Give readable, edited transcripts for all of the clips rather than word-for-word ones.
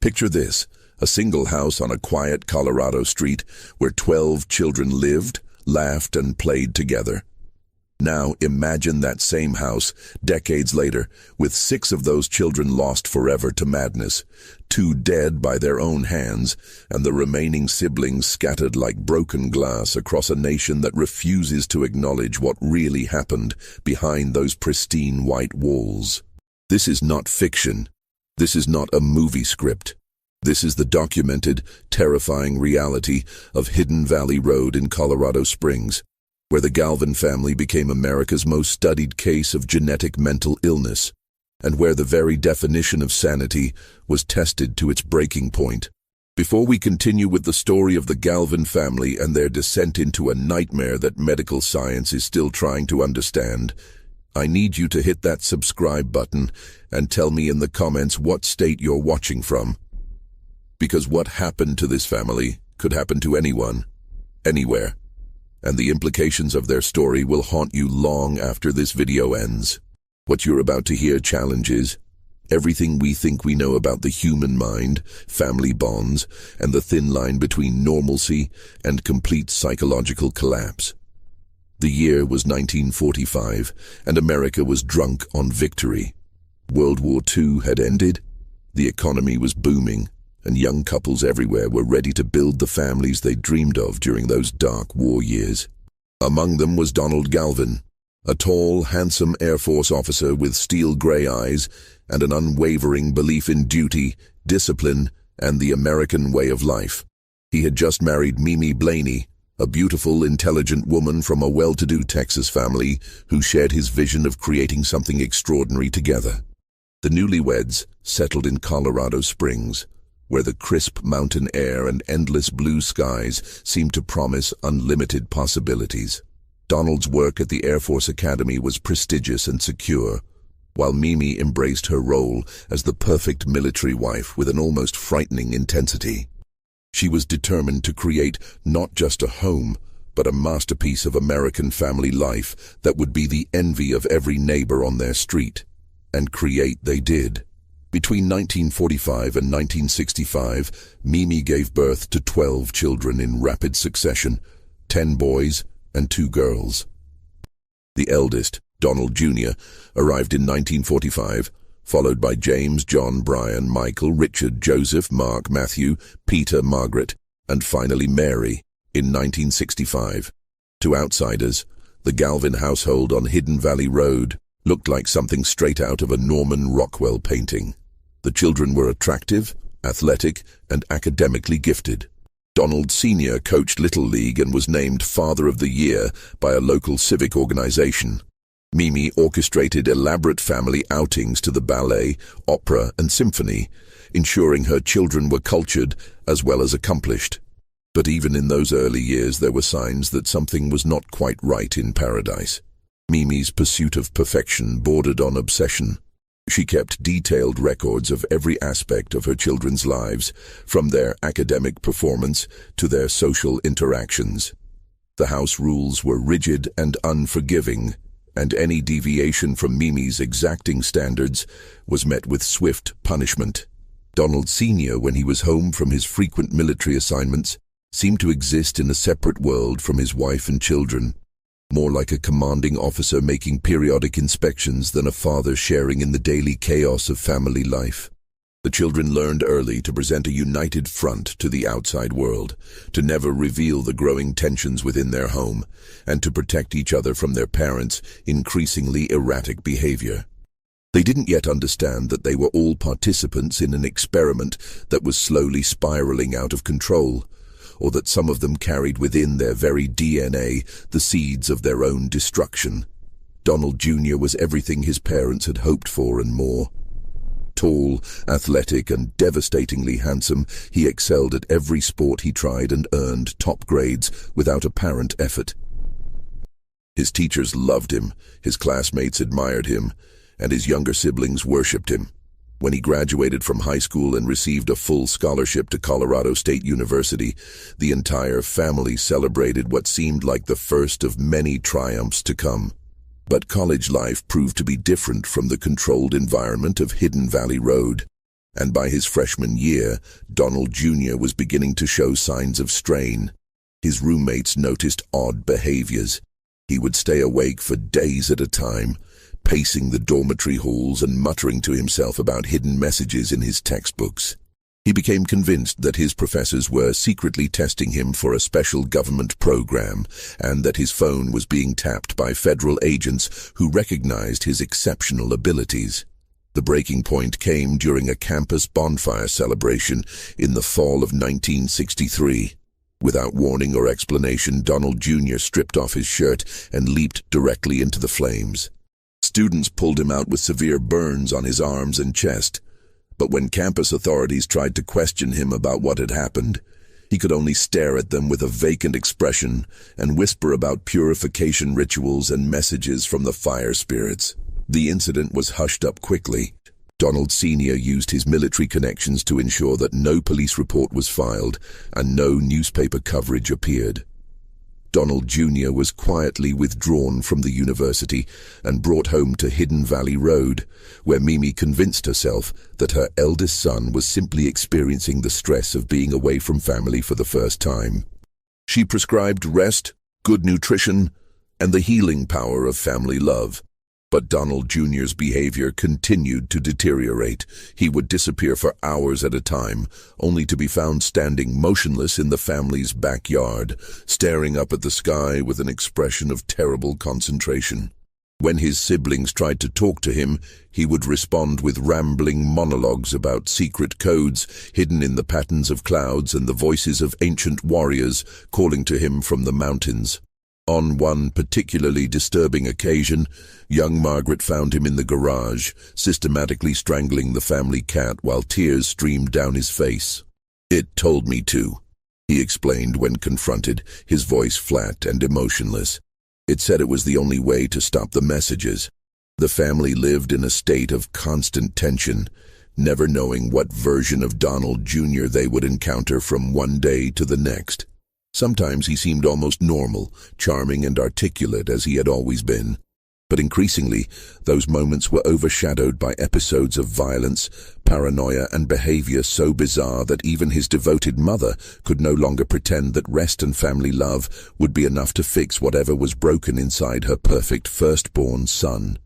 Picture this, a single house on a quiet Colorado street where 12 children lived, laughed, and played together. Now imagine that same house, decades later, with 6 of those children lost forever to madness, 2 dead by their own hands, and the remaining siblings scattered like broken glass across a nation that refuses to acknowledge what really happened behind those pristine white walls. This is not fiction. This is not a movie script. This is the documented, terrifying reality of Hidden Valley Road in Colorado Springs, where the Galvin family became America's most studied case of genetic mental illness, and where the very definition of sanity was tested to its breaking point. Before we continue with the story of the Galvin family and their descent into a nightmare that medical science is still trying to understand, I need you to hit that subscribe button and tell me in the comments what state you're watching from. Because what happened to this family could happen to anyone, anywhere, and the implications of their story will haunt you long after this video ends. What you're about to hear challenges everything we think we know about the human mind, family bonds, and the thin line between normalcy and complete psychological collapse. The year was 1945, and America was drunk on victory. World War II had ended, the economy was booming, and young couples everywhere were ready to build the families they dreamed of during those dark war years. Among them was Donald Galvin, a tall, handsome Air Force officer with steel-gray eyes and an unwavering belief in duty, discipline, and the American way of life. He had just married Mimi Blaney, a beautiful, intelligent woman from a well-to-do Texas family who shared his vision of creating something extraordinary together. The newlyweds settled in Colorado Springs, where the crisp mountain air and endless blue skies seemed to promise unlimited possibilities. Donald's work at the Air Force Academy was prestigious and secure, while Mimi embraced her role as the perfect military wife with an almost frightening intensity. She was determined to create not just a home, but a masterpiece of American family life that would be the envy of every neighbor on their street. And create they did. Between 1945 and 1965, Mimi gave birth to 12 children in rapid succession, 10 boys and 2 girls. The eldest, Donald Jr., arrived in 1945, followed by James, John, Brian, Michael, Richard, Joseph, Mark, Matthew, Peter, Margaret, and finally Mary in 1965. To outsiders, the Galvin household on Hidden Valley Road looked like something straight out of a Norman Rockwell painting. The children were attractive, athletic, and academically gifted. Donald Sr. coached Little League and was named Father of the Year by a local civic organization. Mimi orchestrated elaborate family outings to the ballet, opera, and symphony, ensuring her children were cultured as well as accomplished. But even in those early years, there were signs that something was not quite right in paradise. Mimi's pursuit of perfection bordered on obsession. She kept detailed records of every aspect of her children's lives, from their academic performance to their social interactions. The house rules were rigid and unforgiving, and any deviation from Mimi's exacting standards was met with swift punishment. Donald Sr., when he was home from his frequent military assignments, seemed to exist in a separate world from his wife and children, more like a commanding officer making periodic inspections than a father sharing in the daily chaos of family life. The children learned early to present a united front to the outside world, to never reveal the growing tensions within their home, and to protect each other from their parents' increasingly erratic behavior. They didn't yet understand that they were all participants in an experiment that was slowly spiraling out of control, or that some of them carried within their very DNA the seeds of their own destruction. Donald Jr. was everything his parents had hoped for and more. Tall, athletic, and devastatingly handsome, he excelled at every sport he tried and earned top grades without apparent effort. His teachers loved him, his classmates admired him, and his younger siblings worshipped him. When he graduated from high school and received a full scholarship to Colorado State University, the entire family celebrated what seemed like the first of many triumphs to come. But college life proved to be different from the controlled environment of Hidden Valley Road. And by his freshman year, Donald Jr. was beginning to show signs of strain. His roommates noticed odd behaviors. He would stay awake for days at a time, pacing the dormitory halls and muttering to himself about hidden messages in his textbooks. He became convinced that his professors were secretly testing him for a special government program, and that his phone was being tapped by federal agents who recognized his exceptional abilities. The breaking point came during a campus bonfire celebration in the fall of 1963. Without warning or explanation, Donald Jr. stripped off his shirt and leaped directly into the flames. Students pulled him out with severe burns on his arms and chest, but when campus authorities tried to question him about what had happened, he could only stare at them with a vacant expression and whisper about purification rituals and messages from the fire spirits. The incident was hushed up quickly. Donald Sr. used his military connections to ensure that no police report was filed and no newspaper coverage appeared. Donald Jr. was quietly withdrawn from the university and brought home to Hidden Valley Road, where Mimi convinced herself that her eldest son was simply experiencing the stress of being away from family for the first time. She prescribed rest, good nutrition, and the healing power of family love. But Donald Jr.'s behavior continued to deteriorate. He would disappear for hours at a time, only to be found standing motionless in the family's backyard, staring up at the sky with an expression of terrible concentration. When his siblings tried to talk to him, he would respond with rambling monologues about secret codes hidden in the patterns of clouds and the voices of ancient warriors calling to him from the mountains. On one particularly disturbing occasion, young Margaret found him in the garage, systematically strangling the family cat while tears streamed down his face. "It told me to," he explained when confronted, his voice flat and emotionless. "It said it was the only way to stop the messages." The family lived in a state of constant tension, never knowing what version of Donald Jr. they would encounter from one day to the next. Sometimes he seemed almost normal, charming and articulate as he had always been. But increasingly, those moments were overshadowed by episodes of violence, paranoia, and behavior so bizarre that even his devoted mother could no longer pretend that rest and family love would be enough to fix whatever was broken inside her perfect firstborn son.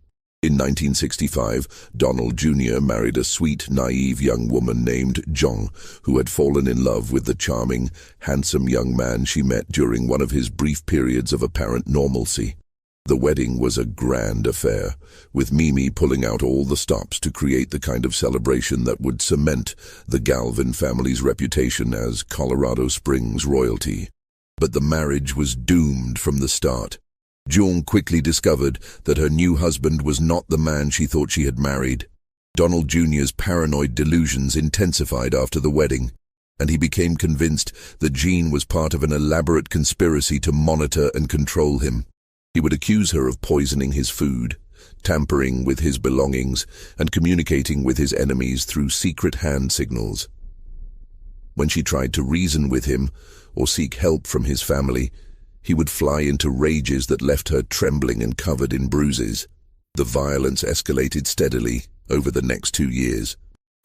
In 1965, Donald Jr. married a sweet, naive young woman named Jong, who had fallen in love with the charming, handsome young man she met during one of his brief periods of apparent normalcy. The wedding was a grand affair, with Mimi pulling out all the stops to create the kind of celebration that would cement the Galvin family's reputation as Colorado Springs royalty. But the marriage was doomed from the start. Jung quickly discovered that her new husband was not the man she thought she had married. Donald Jr.'s paranoid delusions intensified after the wedding, and he became convinced that Jean was part of an elaborate conspiracy to monitor and control him. He would accuse her of poisoning his food, tampering with his belongings, and communicating with his enemies through secret hand signals. When she tried to reason with him or seek help from his family, he would fly into rages that left her trembling and covered in bruises. The violence escalated steadily over the next 2 years.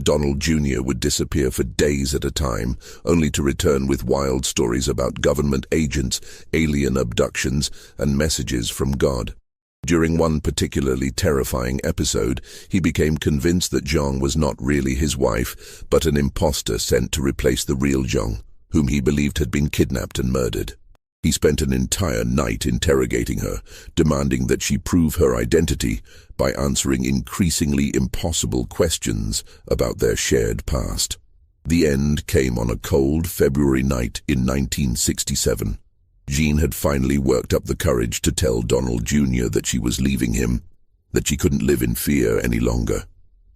Donald Jr. would disappear for days at a time, only to return with wild stories about government agents, alien abductions, and messages from God. During one particularly terrifying episode, he became convinced that Jong was not really his wife, but an imposter sent to replace the real Jong, whom he believed had been kidnapped and murdered. He spent an entire night interrogating her, demanding that she prove her identity by answering increasingly impossible questions about their shared past. The end came on a cold February night in 1967. Jean had finally worked up the courage to tell Donald Jr. that she was leaving him, that she couldn't live in fear any longer.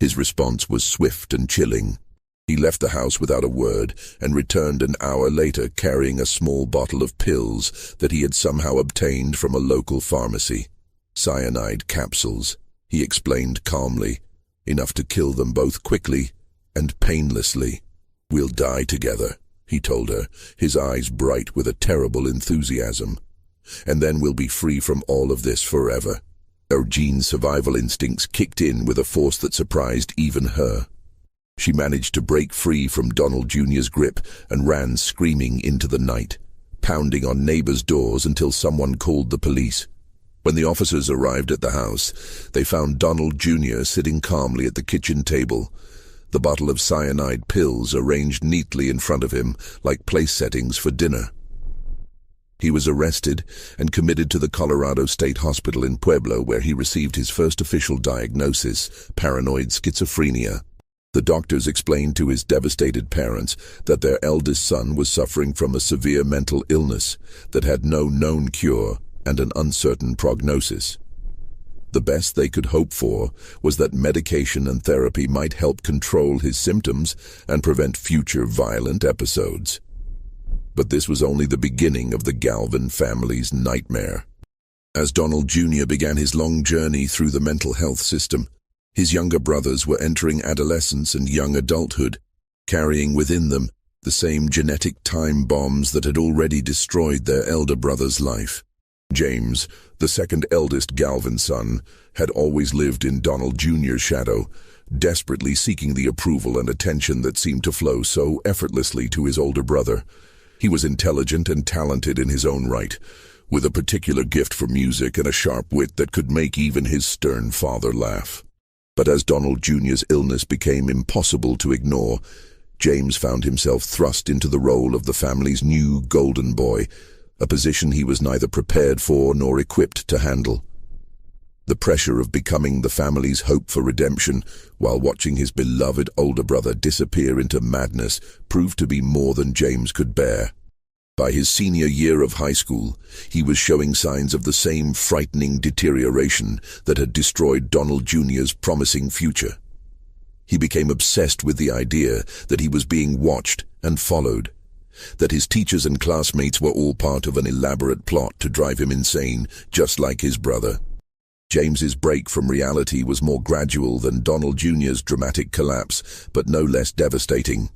His response was swift and chilling. He left the house without a word and returned an hour later carrying a small bottle of pills that he had somehow obtained from a local pharmacy. "Cyanide capsules," he explained calmly, "enough to kill them both quickly and painlessly. We'll die together," he told her, his eyes bright with a terrible enthusiasm. "And then we'll be free from all of this forever." Jean's survival instincts kicked in with a force that surprised even her. She managed to break free from Donald Jr.'s grip and ran screaming into the night, pounding on neighbors' doors until someone called the police. When the officers arrived at the house, they found Donald Jr. sitting calmly at the kitchen table, the bottle of cyanide pills arranged neatly in front of him like place settings for dinner. He was arrested and committed to the Colorado State Hospital in Pueblo, where he received his first official diagnosis, paranoid schizophrenia. The doctors explained to his devastated parents that their eldest son was suffering from a severe mental illness that had no known cure and an uncertain prognosis. The best they could hope for was that medication and therapy might help control his symptoms and prevent future violent episodes. But this was only the beginning of the Galvin family's nightmare. As Donald Jr. began his long journey through the mental health system, his younger brothers were entering adolescence and young adulthood, carrying within them the same genetic time bombs that had already destroyed their elder brother's life. James, the second eldest Galvin son, had always lived in Donald Jr.'s shadow, desperately seeking the approval and attention that seemed to flow so effortlessly to his older brother. He was intelligent and talented in his own right, with a particular gift for music and a sharp wit that could make even his stern father laugh. But as Donald Jr.'s illness became impossible to ignore, James found himself thrust into the role of the family's new golden boy, a position he was neither prepared for nor equipped to handle. The pressure of becoming the family's hope for redemption, while watching his beloved older brother disappear into madness, proved to be more than James could bear. By his senior year of high school, he was showing signs of the same frightening deterioration that had destroyed Donald Jr.'s promising future. He became obsessed with the idea that he was being watched and followed, that his teachers and classmates were all part of an elaborate plot to drive him insane, just like his brother. James's break from reality was more gradual than Donald Jr.'s dramatic collapse, but no less devastating.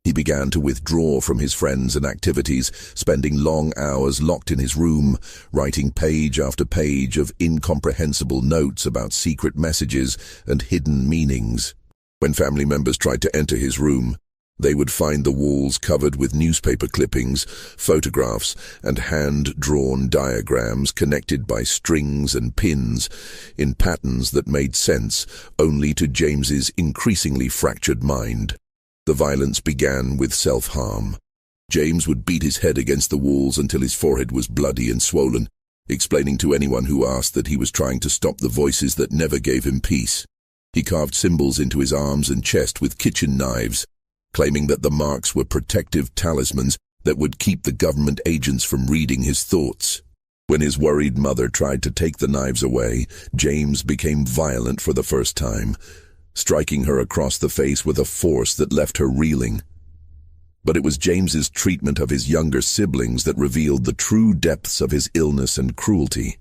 He began to withdraw from his friends and activities, spending long hours locked in his room, writing page after page of incomprehensible notes about secret messages and hidden meanings. When family members tried to enter his room, they would find the walls covered with newspaper clippings, photographs, and hand-drawn diagrams connected by strings and pins in patterns that made sense only to James's increasingly fractured mind. The violence began with self-harm. James would beat his head against the walls until his forehead was bloody and swollen, explaining to anyone who asked that he was trying to stop the voices that never gave him peace. He carved symbols into his arms and chest with kitchen knives, claiming that the marks were protective talismans that would keep the government agents from reading his thoughts. When his worried mother tried to take the knives away, James became violent for the first time, striking her across the face with a force that left her reeling. But it was James's treatment of his younger siblings that revealed the true depths of his illness and cruelty.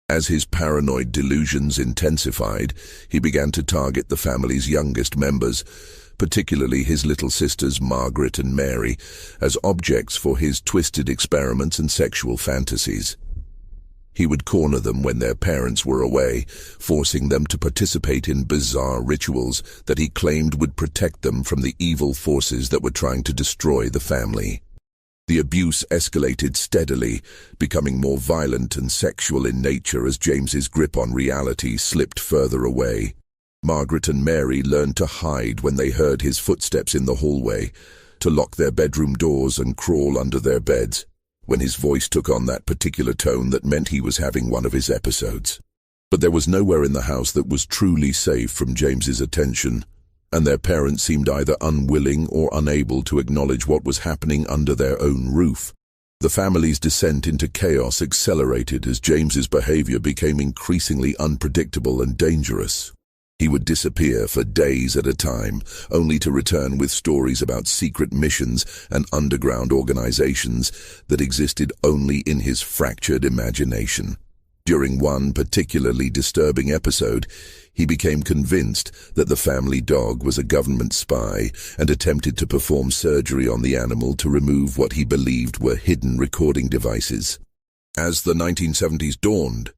As his paranoid delusions intensified, he began to target the family's youngest members, particularly his little sisters Margaret and Mary, as objects for his twisted experiments and sexual fantasies. He would corner them when their parents were away, forcing them to participate in bizarre rituals that he claimed would protect them from the evil forces that were trying to destroy the family. The abuse escalated steadily, becoming more violent and sexual in nature as James's grip on reality slipped further away. Margaret and Mary learned to hide when they heard his footsteps in the hallway, to lock their bedroom doors and crawl under their beds, when his voice took on that particular tone that meant he was having one of his episodes. But there was nowhere in the house that was truly safe from James's attention, and their parents seemed either unwilling or unable to acknowledge what was happening under their own roof. The family's descent into chaos accelerated as James's behavior became increasingly unpredictable and dangerous. He would disappear for days at a time, only to return with stories about secret missions and underground organizations that existed only in his fractured imagination. During one particularly disturbing episode, he became convinced that the family dog was a government spy and attempted to perform surgery on the animal to remove what he believed were hidden recording devices. As the 1970s dawned,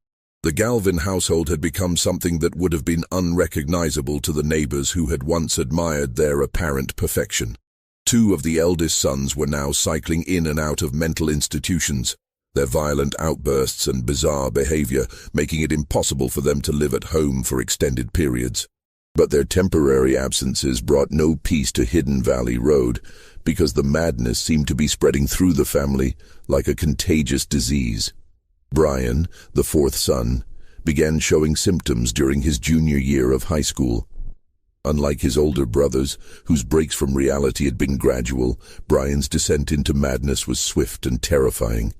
The Galvin household had become something that would have been unrecognizable to the neighbors who had once admired their apparent perfection. Two of the eldest sons were now cycling in and out of mental institutions, their violent outbursts and bizarre behavior making it impossible for them to live at home for extended periods. But their temporary absences brought no peace to Hidden Valley Road, because the madness seemed to be spreading through the family like a contagious disease. Brian, the fourth son, began showing symptoms during his junior year of high school. Unlike his older brothers, whose breaks from reality had been gradual, Brian's descent into madness was swift and terrifying.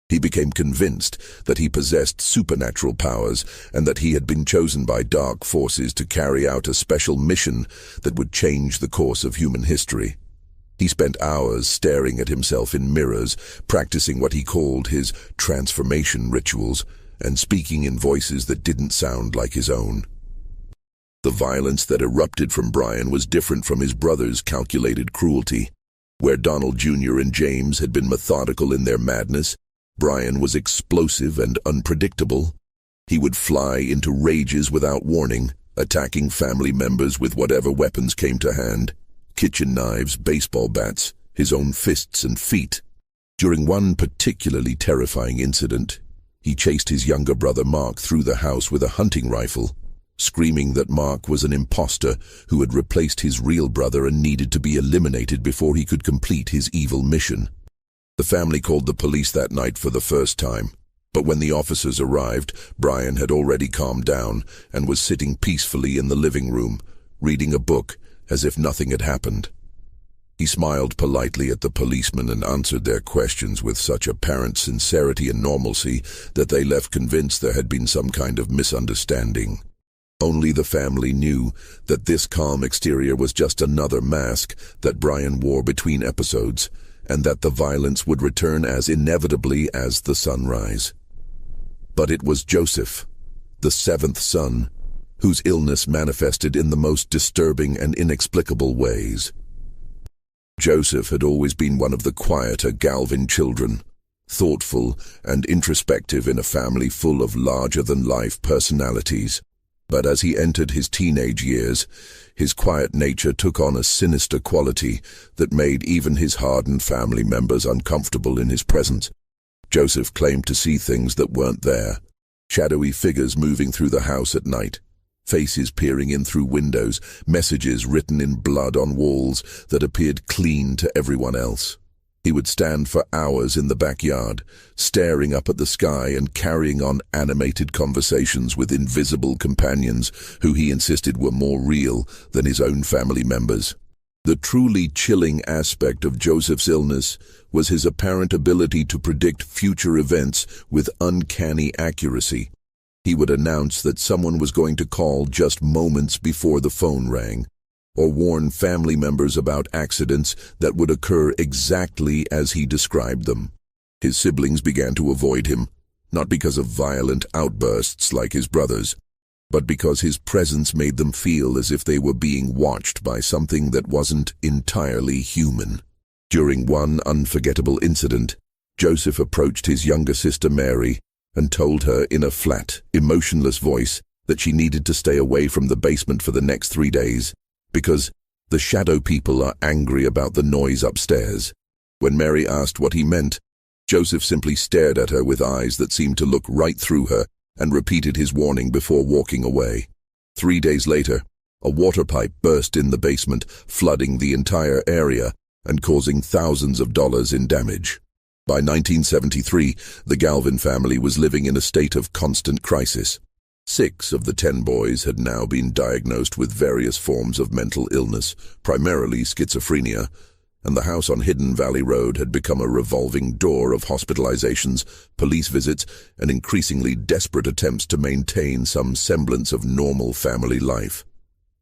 He became convinced that he possessed supernatural powers and that he had been chosen by dark forces to carry out a special mission that would change the course of human history. He spent hours staring at himself in mirrors, practicing what he called his transformation rituals, and speaking in voices that didn't sound like his own. The violence that erupted from Brian was different from his brother's calculated cruelty. Where Donald Jr. and James had been methodical in their madness, Brian was explosive and unpredictable. He would fly into rages without warning, attacking family members with whatever weapons came to hand. Kitchen knives, baseball bats, his own fists and feet. During one particularly terrifying incident, he chased his younger brother Mark through the house with a hunting rifle, screaming that Mark was an imposter who had replaced his real brother and needed to be eliminated before he could complete his evil mission. The family called the police that night for the first time, but when the officers arrived, Brian had already calmed down and was sitting peacefully in the living room, reading a book as if nothing had happened. He smiled politely at the policemen and answered their questions with such apparent sincerity and normalcy that they left convinced there had been some kind of misunderstanding. Only the family knew that this calm exterior was just another mask that Brian wore between episodes, and that the violence would return as inevitably as the sunrise. But it was Joseph, the seventh son, whose illness manifested in the most disturbing and inexplicable ways. Joseph had always been one of the quieter Galvin children, thoughtful and introspective in a family full of larger-than-life personalities. But as he entered his teenage years, his quiet nature took on a sinister quality that made even his hardened family members uncomfortable in his presence. Joseph claimed to see things that weren't there, shadowy figures moving through the house at night, faces peering in through windows, messages written in blood on walls that appeared clean to everyone else. He would stand for hours in the backyard, staring up at the sky and carrying on animated conversations with invisible companions who he insisted were more real than his own family members. The truly chilling aspect of Joseph's illness was his apparent ability to predict future events with uncanny accuracy. He would announce that someone was going to call just moments before the phone rang, or warn family members about accidents that would occur exactly as he described them. His siblings began to avoid him, not because of violent outbursts like his brothers, but because his presence made them feel as if they were being watched by something that wasn't entirely human. During one unforgettable incident, Joseph approached his younger sister Mary and told her in a flat, emotionless voice that she needed to stay away from the basement for the next 3 days, because the shadow people are angry about the noise upstairs. When Mary asked what he meant, Joseph simply stared at her with eyes that seemed to look right through her and repeated his warning before walking away. 3 days later, a water pipe burst in the basement, flooding the entire area and causing thousands of dollars in damage. By 1973, the Galvin family was living in a state of constant crisis. 6 of the 10 boys had now been diagnosed with various forms of mental illness, primarily schizophrenia, and the house on Hidden Valley Road had become a revolving door of hospitalizations, police visits, and increasingly desperate attempts to maintain some semblance of normal family life.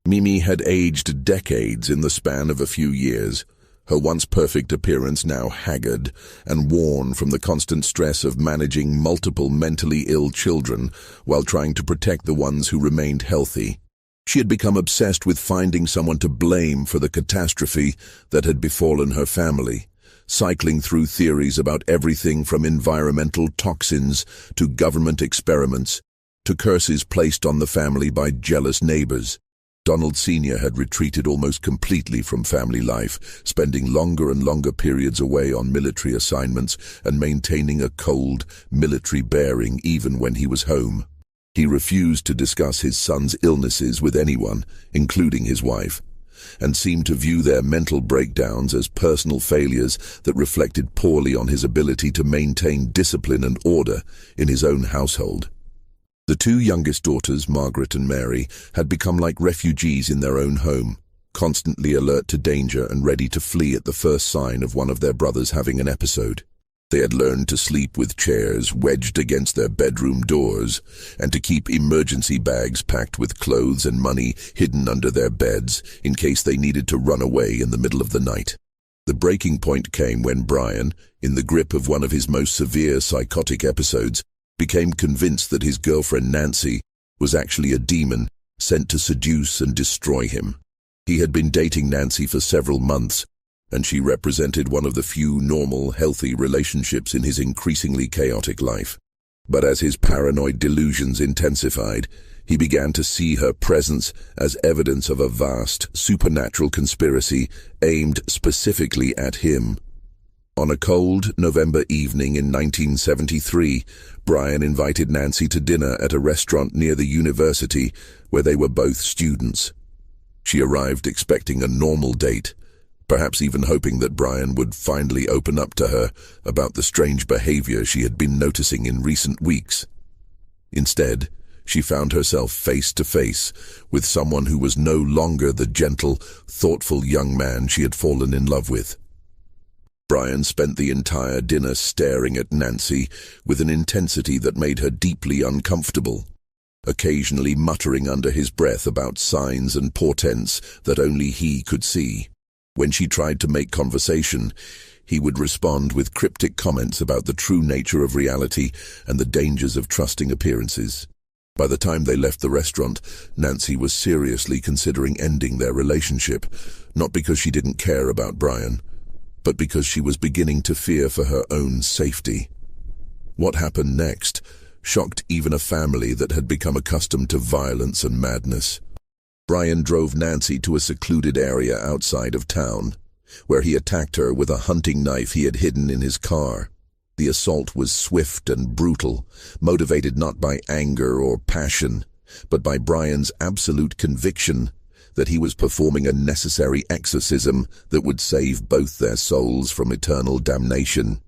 Mimi had aged decades in the span of a few years, her once perfect appearance now haggard and worn from the constant stress of managing multiple mentally ill children while trying to protect the ones who remained healthy. She had become obsessed with finding someone to blame for the catastrophe that had befallen her family, cycling through theories about everything from environmental toxins to government experiments to curses placed on the family by jealous neighbors. Donald Sr. had retreated almost completely from family life, spending longer and longer periods away on military assignments and maintaining a cold, military bearing even when he was home. He refused to discuss his son's illnesses with anyone, including his wife, and seemed to view their mental breakdowns as personal failures that reflected poorly on his ability to maintain discipline and order in his own household. The two youngest daughters, Margaret and Mary, had become like refugees in their own home, constantly alert to danger and ready to flee at the first sign of one of their brothers having an episode. They had learned to sleep with chairs wedged against their bedroom doors and to keep emergency bags packed with clothes and money hidden under their beds in case they needed to run away in the middle of the night. The breaking point came when Brian, in the grip of one of his most severe psychotic episodes, became convinced that his girlfriend Nancy was actually a demon sent to seduce and destroy him. He had been dating Nancy for several months, and she represented one of the few normal, healthy relationships in his increasingly chaotic life. But as his paranoid delusions intensified, he began to see her presence as evidence of a vast, supernatural conspiracy aimed specifically at him. On a cold November evening in 1973, Brian invited Nancy to dinner at a restaurant near the university where they were both students. She arrived expecting a normal date, perhaps even hoping that Brian would finally open up to her about the strange behavior she had been noticing in recent weeks. Instead, she found herself face to face with someone who was no longer the gentle, thoughtful young man she had fallen in love with. Brian spent the entire dinner staring at Nancy with an intensity that made her deeply uncomfortable, occasionally muttering under his breath about signs and portents that only he could see. When she tried to make conversation, he would respond with cryptic comments about the true nature of reality and the dangers of trusting appearances. By the time they left the restaurant, Nancy was seriously considering ending their relationship, not because she didn't care about Brian, but because she was beginning to fear for her own safety. What happened next shocked even a family that had become accustomed to violence and madness. Brian drove Nancy to a secluded area outside of town, where he attacked her with a hunting knife he had hidden in his car. The assault was swift and brutal, motivated not by anger or passion, but by Brian's absolute conviction that he was performing a necessary exorcism that would save both their souls from eternal damnation.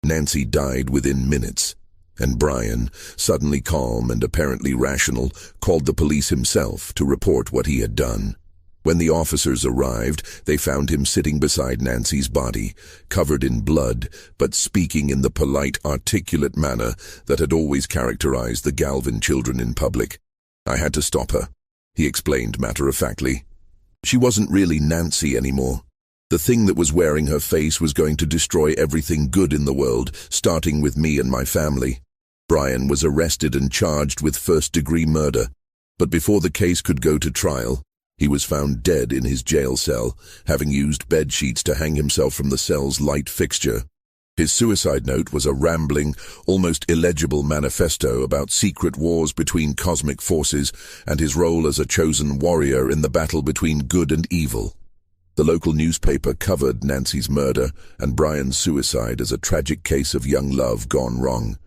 Nancy died within minutes, and Brian, suddenly calm and apparently rational, called the police himself to report what he had done. When the officers arrived, they found him sitting beside Nancy's body, covered in blood, but speaking in the polite, articulate manner that had always characterized the Galvin children in public. "I had to stop her," he explained matter-of-factly. "She wasn't really Nancy anymore. The thing that was wearing her face was going to destroy everything good in the world, starting with me and my family." Brian was arrested and charged with first-degree murder, but before the case could go to trial, he was found dead in his jail cell, having used bed sheets to hang himself from the cell's light fixture. His suicide note was a rambling, almost illegible manifesto about secret wars between cosmic forces and his role as a chosen warrior in the battle between good and evil. The local newspaper covered Nancy's murder and Brian's suicide as a tragic case of young love gone wrong,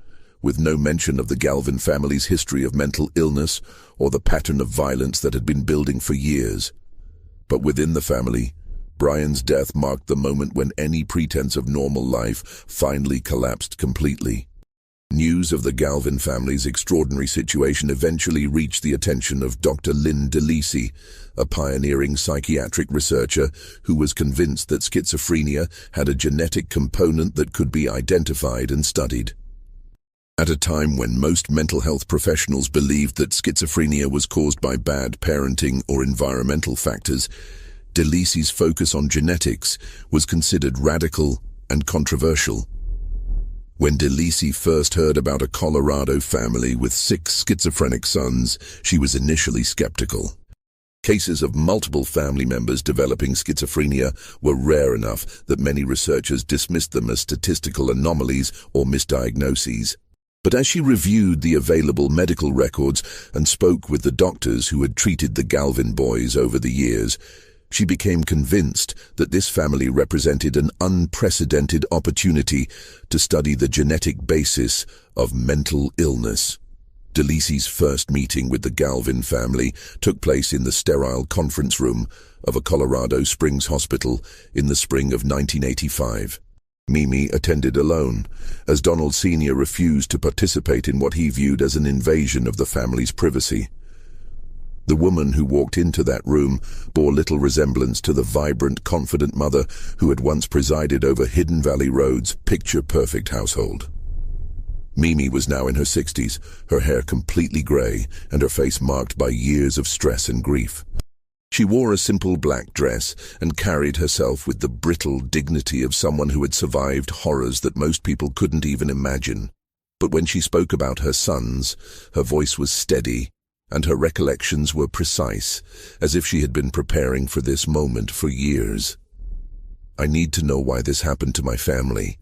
with no mention of the Galvin family's history of mental illness or the pattern of violence that had been building for years. But within the family, Brian's death marked the moment when any pretense of normal life finally collapsed completely. News of the Galvin family's extraordinary situation eventually reached the attention of Dr. Lynn DeLisi, a pioneering psychiatric researcher who was convinced that schizophrenia had a genetic component that could be identified and studied. At a time when most mental health professionals believed that schizophrenia was caused by bad parenting or environmental factors, DeLisi's focus on genetics was considered radical and controversial. When DeLisi first heard about a Colorado family with 6 schizophrenic sons, she was initially skeptical. Cases of multiple family members developing schizophrenia were rare enough that many researchers dismissed them as statistical anomalies or misdiagnoses. But as she reviewed the available medical records and spoke with the doctors who had treated the Galvin boys over the years, she became convinced that this family represented an unprecedented opportunity to study the genetic basis of mental illness. DeLisi's first meeting with the Galvin family took place in the sterile conference room of a Colorado Springs hospital in the spring of 1985. Mimi attended alone, as Donald Sr. refused to participate in what he viewed as an invasion of the family's privacy. The woman who walked into that room bore little resemblance to the vibrant, confident mother who had once presided over Hidden Valley Road's picture-perfect household. Mimi was now in her 60s, her hair completely gray and her face marked by years of stress and grief. She wore a simple black dress and carried herself with the brittle dignity of someone who had survived horrors that most people couldn't even imagine. But when she spoke about her sons, her voice was steady, and her recollections were precise, as if she had been preparing for this moment for years. "I need to know why this happened to my family,"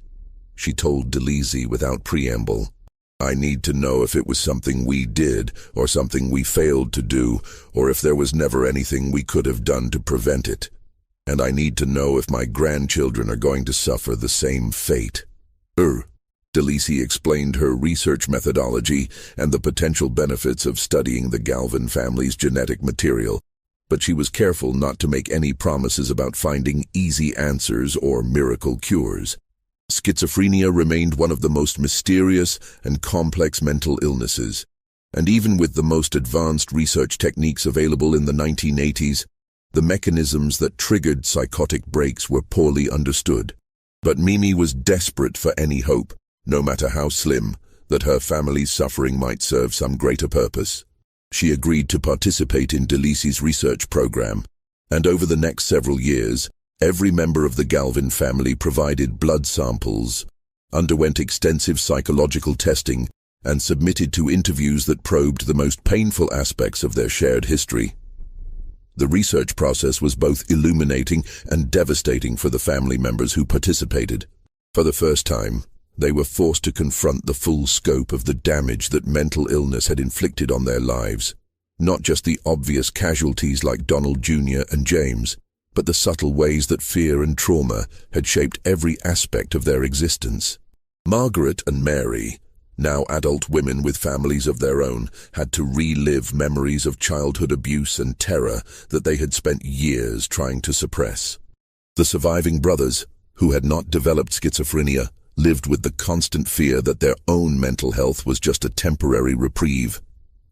she told DeLisi without preamble. "I need to know if it was something we did, or something we failed to do, or if there was never anything we could have done to prevent it. And I need to know if my grandchildren are going to suffer the same fate." DeLisi explained her research methodology and the potential benefits of studying the Galvin family's genetic material, but she was careful not to make any promises about finding easy answers or miracle cures. Schizophrenia remained one of the most mysterious and complex mental illnesses, and even with the most advanced research techniques available in the 1980s, the mechanisms that triggered psychotic breaks were poorly understood. But Mimi was desperate for any hope, no matter how slim, that her family's suffering might serve some greater purpose. She agreed to participate in DeLisi's research program, and over the next several years, every member of the Galvin family provided blood samples, underwent extensive psychological testing, and submitted to interviews that probed the most painful aspects of their shared history. The research process was both illuminating and devastating for the family members who participated. For the first time, they were forced to confront the full scope of the damage that mental illness had inflicted on their lives. Not just the obvious casualties like Donald Jr. and James, but the subtle ways that fear and trauma had shaped every aspect of their existence. Margaret and Mary, now adult women with families of their own, had to relive memories of childhood abuse and terror that they had spent years trying to suppress. The surviving brothers, who had not developed schizophrenia, lived with the constant fear that their own mental health was just a temporary reprieve,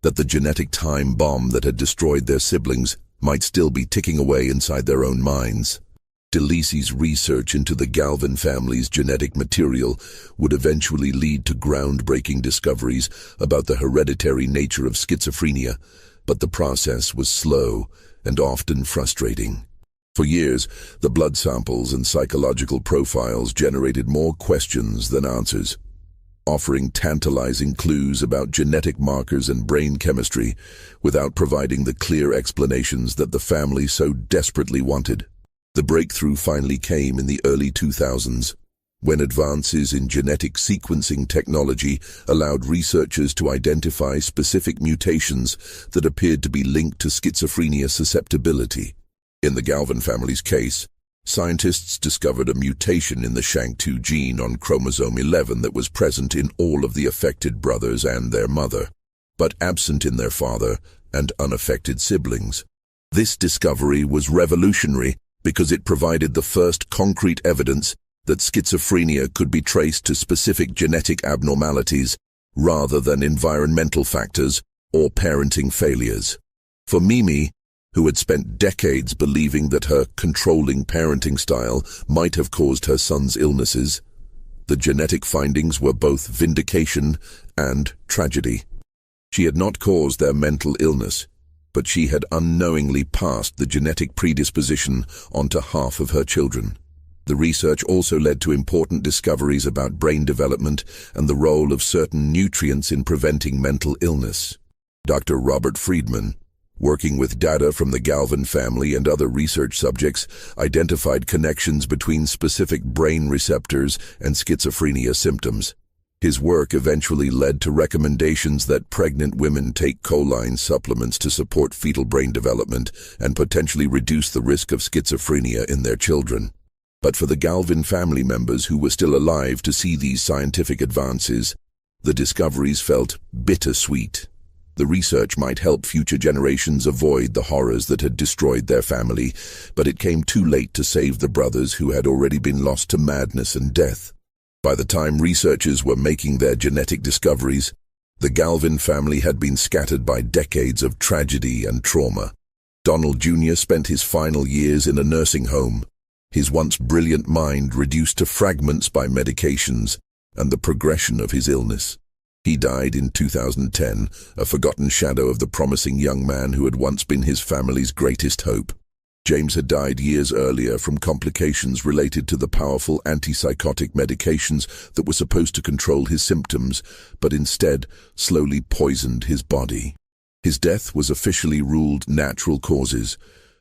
that the genetic time bomb that had destroyed their siblings might still be ticking away inside their own minds. DeLisi's research into the Galvin family's genetic material would eventually lead to groundbreaking discoveries about the hereditary nature of schizophrenia, but the process was slow and often frustrating. For years, the blood samples and psychological profiles generated more questions than answers, offering tantalizing clues about genetic markers and brain chemistry without providing the clear explanations that the family so desperately wanted. The breakthrough finally came in the early 2000s, when advances in genetic sequencing technology allowed researchers to identify specific mutations that appeared to be linked to schizophrenia susceptibility. In the Galvin family's case, scientists discovered a mutation in the SHANK2 gene on chromosome 11 that was present in all of the affected brothers and their mother, but absent in their father and unaffected siblings. This discovery was revolutionary because it provided the first concrete evidence that schizophrenia could be traced to specific genetic abnormalities rather than environmental factors or parenting failures. For Mimi, who had spent decades believing that her controlling parenting style might have caused her son's illnesses, the genetic findings were both vindication and tragedy. She had not caused their mental illness, but she had unknowingly passed the genetic predisposition onto half of her children. The research also led to important discoveries about brain development and the role of certain nutrients in preventing mental illness. Dr. Robert Friedman, working with data from the Galvin family and other research subjects, identified connections between specific brain receptors and schizophrenia symptoms. His work eventually led to recommendations that pregnant women take choline supplements to support fetal brain development and potentially reduce the risk of schizophrenia in their children. But for the Galvin family members who were still alive to see these scientific advances, the discoveries felt bittersweet. The research might help future generations avoid the horrors that had destroyed their family, but it came too late to save the brothers who had already been lost to madness and death. By the time researchers were making their genetic discoveries, the Galvin family had been scattered by decades of tragedy and trauma. Donald Jr. spent his final years in a nursing home, his once brilliant mind reduced to fragments by medications and the progression of his illness. He died in 2010, a forgotten shadow of the promising young man who had once been his family's greatest hope. James had died years earlier from complications related to the powerful antipsychotic medications that were supposed to control his symptoms, but instead slowly poisoned his body. His death was officially ruled natural causes,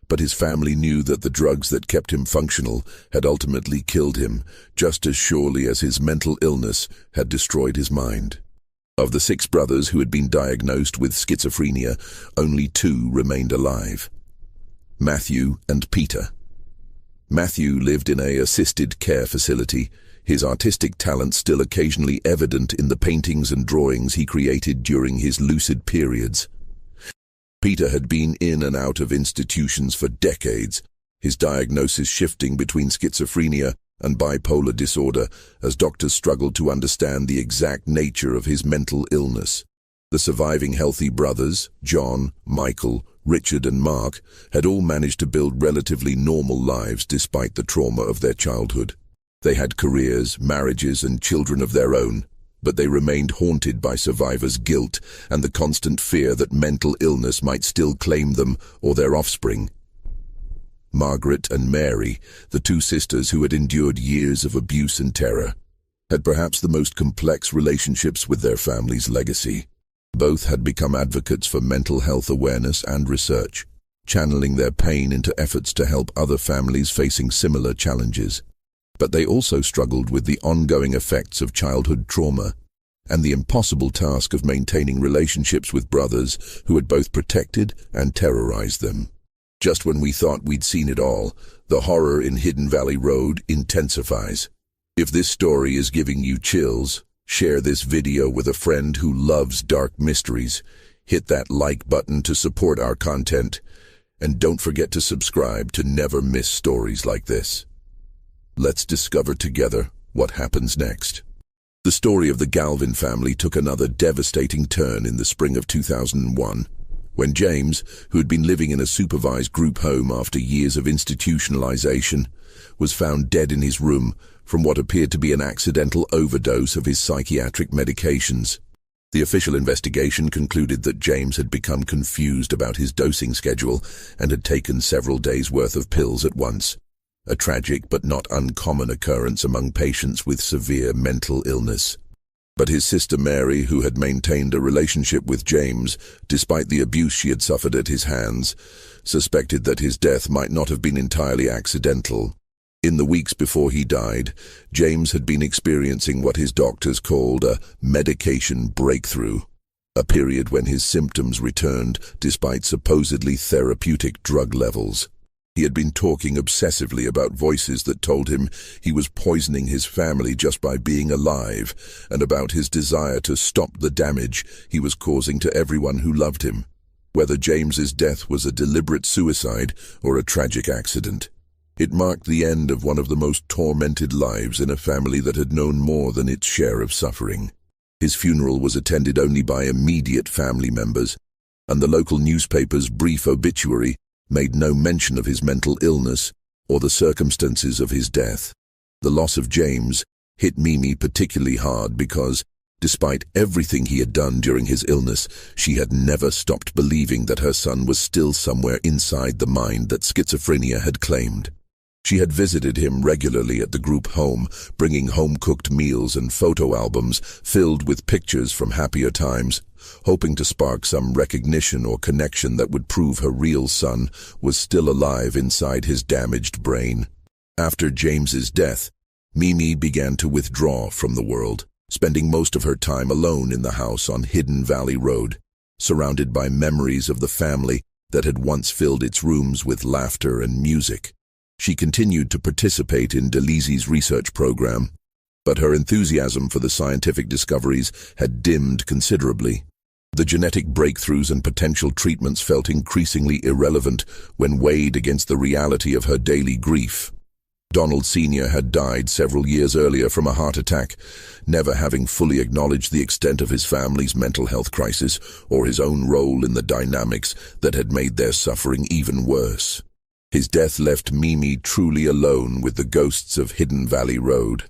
but his family knew that the drugs that kept him functional had ultimately killed him, just as surely as his mental illness had destroyed his mind. Of the 6 brothers who had been diagnosed with schizophrenia, only 2 remained alive: Matthew and Peter. Matthew lived in an assisted care facility, his artistic talent still occasionally evident in the paintings and drawings he created during his lucid periods. Peter had been in and out of institutions for decades, his diagnosis shifting between schizophrenia and bipolar disorder as doctors struggled to understand the exact nature of his mental illness. The surviving healthy brothers, John, Michael, Richard and Mark, had all managed to build relatively normal lives despite the trauma of their childhood. They had careers, marriages and children of their own, but they remained haunted by survivors' guilt and the constant fear that mental illness might still claim them or their offspring. Margaret and Mary, the 2 sisters who had endured years of abuse and terror, had perhaps the most complex relationships with their family's legacy. Both had become advocates for mental health awareness and research, channeling their pain into efforts to help other families facing similar challenges. But they also struggled with the ongoing effects of childhood trauma and the impossible task of maintaining relationships with brothers who had both protected and terrorized them. Just when we thought we'd seen it all, the horror in Hidden Valley Road intensifies. If this story is giving you chills, share this video with a friend who loves dark mysteries. Hit that like button to support our content, and don't forget to subscribe to never miss stories like this. Let's discover together what happens next. The story of the Galvin family took another devastating turn in the spring of 2001, when James, who had been living in a supervised group home after years of institutionalization, was found dead in his room from what appeared to be an accidental overdose of his psychiatric medications. The official investigation concluded that James had become confused about his dosing schedule and had taken several days' worth of pills at once, a tragic but not uncommon occurrence among patients with severe mental illness. But his sister Mary, who had maintained a relationship with James despite the abuse she had suffered at his hands, suspected that his death might not have been entirely accidental. In the weeks before he died, James had been experiencing what his doctors called a medication breakthrough, a period when his symptoms returned despite supposedly therapeutic drug levels. He had been talking obsessively about voices that told him he was poisoning his family just by being alive, and about his desire to stop the damage he was causing to everyone who loved him, whether James's death was a deliberate suicide or a tragic accident. It marked the end of one of the most tormented lives in a family that had known more than its share of suffering. His funeral was attended only by immediate family members, and the local newspaper's brief obituary made no mention of his mental illness or the circumstances of his death. The loss of James hit Mimi particularly hard because, despite everything he had done during his illness, she had never stopped believing that her son was still somewhere inside the mind that schizophrenia had claimed. She had visited him regularly at the group home, bringing home-cooked meals and photo albums filled with pictures from happier times, hoping to spark some recognition or connection that would prove her real son was still alive inside his damaged brain. After James's death, Mimi began to withdraw from the world, spending most of her time alone in the house on Hidden Valley Road, surrounded by memories of the family that had once filled its rooms with laughter and music. She continued to participate in DeLisi's research program, but her enthusiasm for the scientific discoveries had dimmed considerably. The genetic breakthroughs and potential treatments felt increasingly irrelevant when weighed against the reality of her daily grief. Donald Sr. had died several years earlier from a heart attack, never having fully acknowledged the extent of his family's mental health crisis or his own role in the dynamics that had made their suffering even worse. His death left Mimi truly alone with the ghosts of Hidden Valley Road,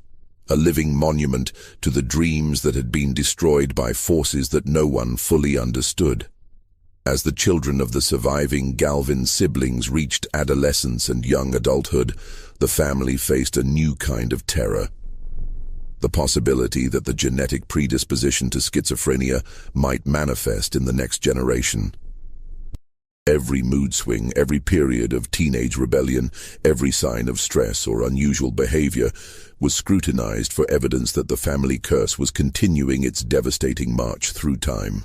a living monument to the dreams that had been destroyed by forces that no one fully understood. As the children of the surviving Galvin siblings reached adolescence and young adulthood, the family faced a new kind of terror. The possibility that the genetic predisposition to schizophrenia might manifest in the next generation. Every mood swing, every period of teenage rebellion, every sign of stress or unusual behavior was scrutinized for evidence that the family curse was continuing its devastating march through time.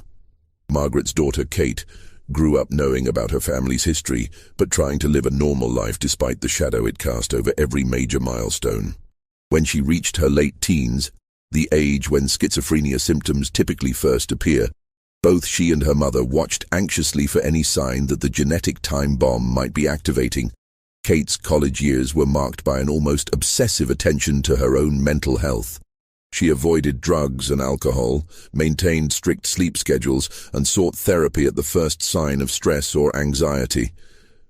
Margaret's daughter, Kate, grew up knowing about her family's history, but trying to live a normal life despite the shadow it cast over every major milestone. When she reached her late teens, the age when schizophrenia symptoms typically first appear, both she and her mother watched anxiously for any sign that the genetic time bomb might be activating. Kate's college years were marked by an almost obsessive attention to her own mental health. She avoided drugs and alcohol, maintained strict sleep schedules, and sought therapy at the first sign of stress or anxiety.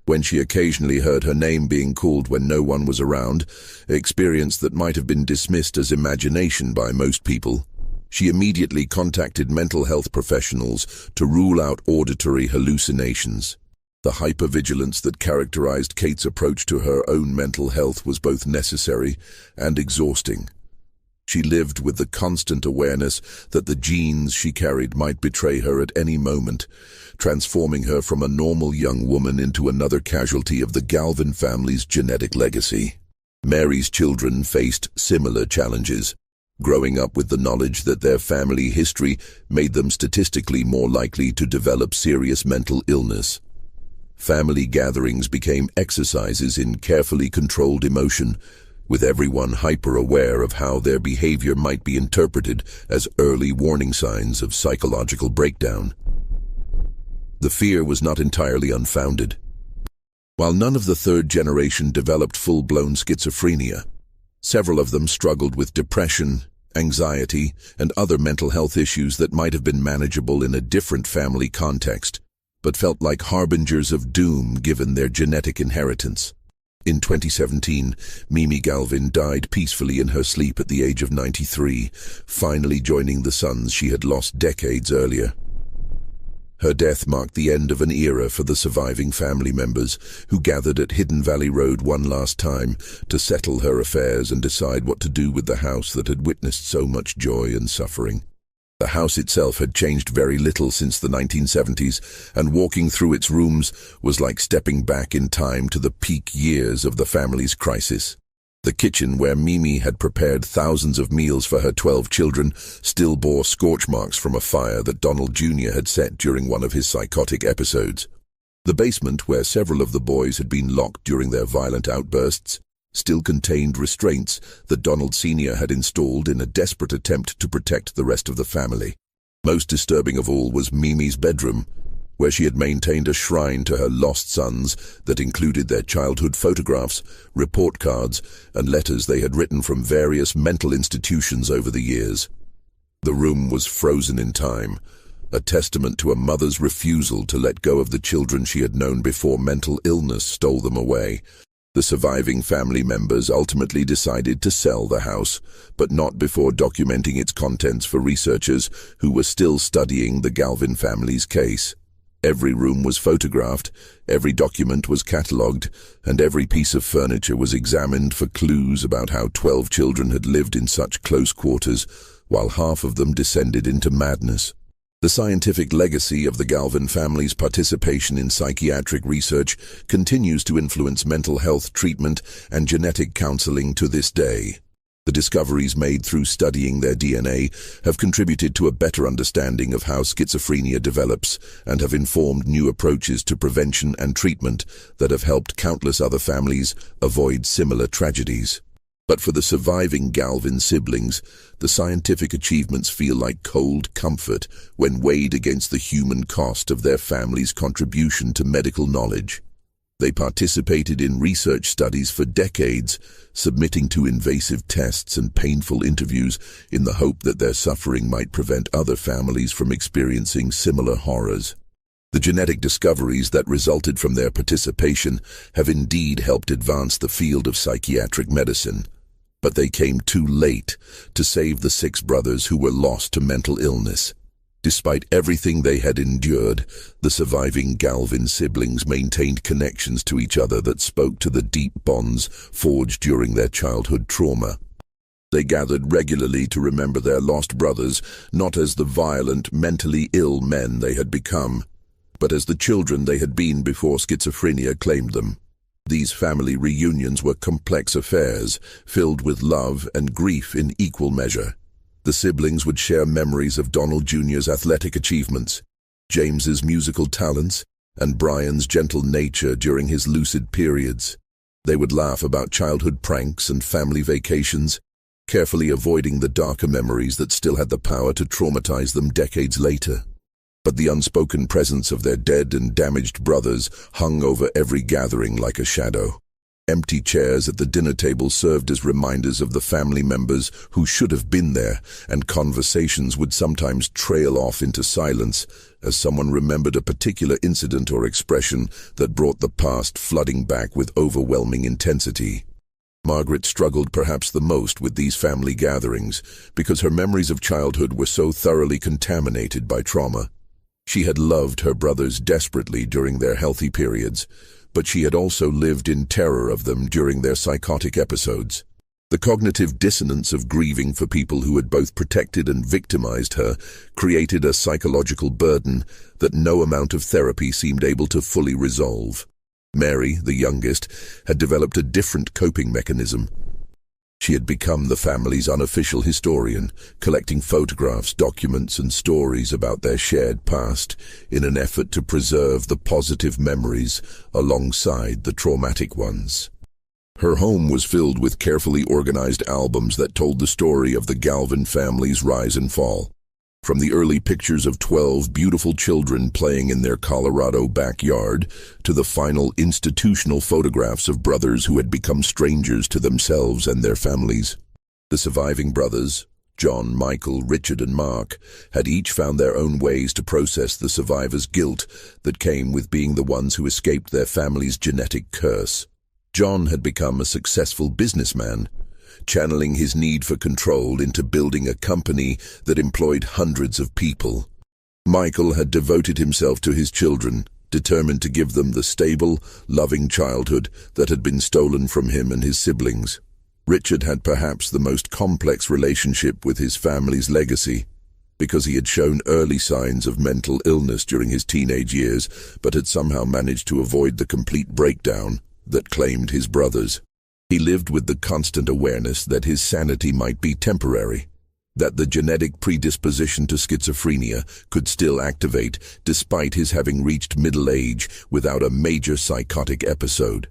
When she occasionally heard her name being called when no one was around, an experience that might have been dismissed as imagination by most people, she immediately contacted mental health professionals to rule out auditory hallucinations. The hypervigilance that characterized Kate's approach to her own mental health was both necessary and exhausting. She lived with the constant awareness that the genes she carried might betray her at any moment, transforming her from a normal young woman into another casualty of the Galvin family's genetic legacy. Mary's children faced similar challenges, growing up with the knowledge that their family history made them statistically more likely to develop serious mental illness. Family gatherings became exercises in carefully controlled emotion, with everyone hyper-aware of how their behavior might be interpreted as early warning signs of psychological breakdown. The fear was not entirely unfounded. While none of the third generation developed full-blown schizophrenia, several of them struggled with depression, anxiety, and other mental health issues that might have been manageable in a different family context, but felt like harbingers of doom given their genetic inheritance. In 2017, Mimi Galvin died peacefully in her sleep at the age of 93, finally joining the sons she had lost decades earlier. Her death marked the end of an era for the surviving family members, who gathered at Hidden Valley Road one last time to settle her affairs and decide what to do with the house that had witnessed so much joy and suffering. The house itself had changed very little since the 1970s, and walking through its rooms was like stepping back in time to the peak years of the family's crisis. The kitchen, where Mimi had prepared thousands of meals for her 12 children, still bore scorch marks from a fire that Donald Jr. had set during one of his psychotic episodes. The basement, where several of the boys had been locked during their violent outbursts, still contained restraints that Donald Sr. had installed in a desperate attempt to protect the rest of the family. Most disturbing of all was Mimi's bedroom, where she had maintained a shrine to her lost sons that included their childhood photographs, report cards, and letters they had written from various mental institutions over the years. The room was frozen in time, a testament to a mother's refusal to let go of the children she had known before mental illness stole them away. The surviving family members ultimately decided to sell the house, but not before documenting its contents for researchers who were still studying the Galvin family's case. Every room was photographed, every document was catalogued, and every piece of furniture was examined for clues about how 12 children had lived in such close quarters, while half of them descended into madness. The scientific legacy of the Galvin family's participation in psychiatric research continues to influence mental health treatment and genetic counseling to this day. The discoveries made through studying their DNA have contributed to a better understanding of how schizophrenia develops and have informed new approaches to prevention and treatment that have helped countless other families avoid similar tragedies. But for the surviving Galvin siblings, the scientific achievements feel like cold comfort when weighed against the human cost of their family's contribution to medical knowledge. They participated in research studies for decades, submitting to invasive tests and painful interviews in the hope that their suffering might prevent other families from experiencing similar horrors. The genetic discoveries that resulted from their participation have indeed helped advance the field of psychiatric medicine. But they came too late to save the 6 brothers who were lost to mental illness. Despite everything they had endured, the surviving Galvin siblings maintained connections to each other that spoke to the deep bonds forged during their childhood trauma. They gathered regularly to remember their lost brothers, not as the violent, mentally ill men they had become, but as the children they had been before schizophrenia claimed them. These family reunions were complex affairs, filled with love and grief in equal measure. The siblings would share memories of Donald Jr.'s athletic achievements, James's musical talents, and Brian's gentle nature during his lucid periods. They would laugh about childhood pranks and family vacations, carefully avoiding the darker memories that still had the power to traumatize them decades later. But the unspoken presence of their dead and damaged brothers hung over every gathering like a shadow. Empty chairs at the dinner table served as reminders of the family members who should have been there, and conversations would sometimes trail off into silence as someone remembered a particular incident or expression that brought the past flooding back with overwhelming intensity. Margaret struggled perhaps the most with these family gatherings because her memories of childhood were so thoroughly contaminated by trauma. She had loved her brothers desperately during their healthy periods, but she had also lived in terror of them during their psychotic episodes. The cognitive dissonance of grieving for people who had both protected and victimized her created a psychological burden that no amount of therapy seemed able to fully resolve. Mary, the youngest, had developed a different coping mechanism. She had become the family's unofficial historian, collecting photographs, documents, and stories about their shared past in an effort to preserve the positive memories alongside the traumatic ones. Her home was filled with carefully organized albums that told the story of the Galvin family's rise and fall. From the early pictures of 12 beautiful children playing in their Colorado backyard to the final institutional photographs of brothers who had become strangers to themselves and their families. The surviving brothers, John, Michael, Richard, and Mark, had each found their own ways to process the survivors' guilt that came with being the ones who escaped their family's genetic curse. John had become a successful businessman, channeling his need for control into building a company that employed hundreds of people. Michael had devoted himself to his children, determined to give them the stable, loving childhood that had been stolen from him and his siblings. Richard had perhaps the most complex relationship with his family's legacy, because he had shown early signs of mental illness during his teenage years, but had somehow managed to avoid the complete breakdown that claimed his brothers. He lived with the constant awareness that his sanity might be temporary, that the genetic predisposition to schizophrenia could still activate despite his having reached middle age without a major psychotic episode.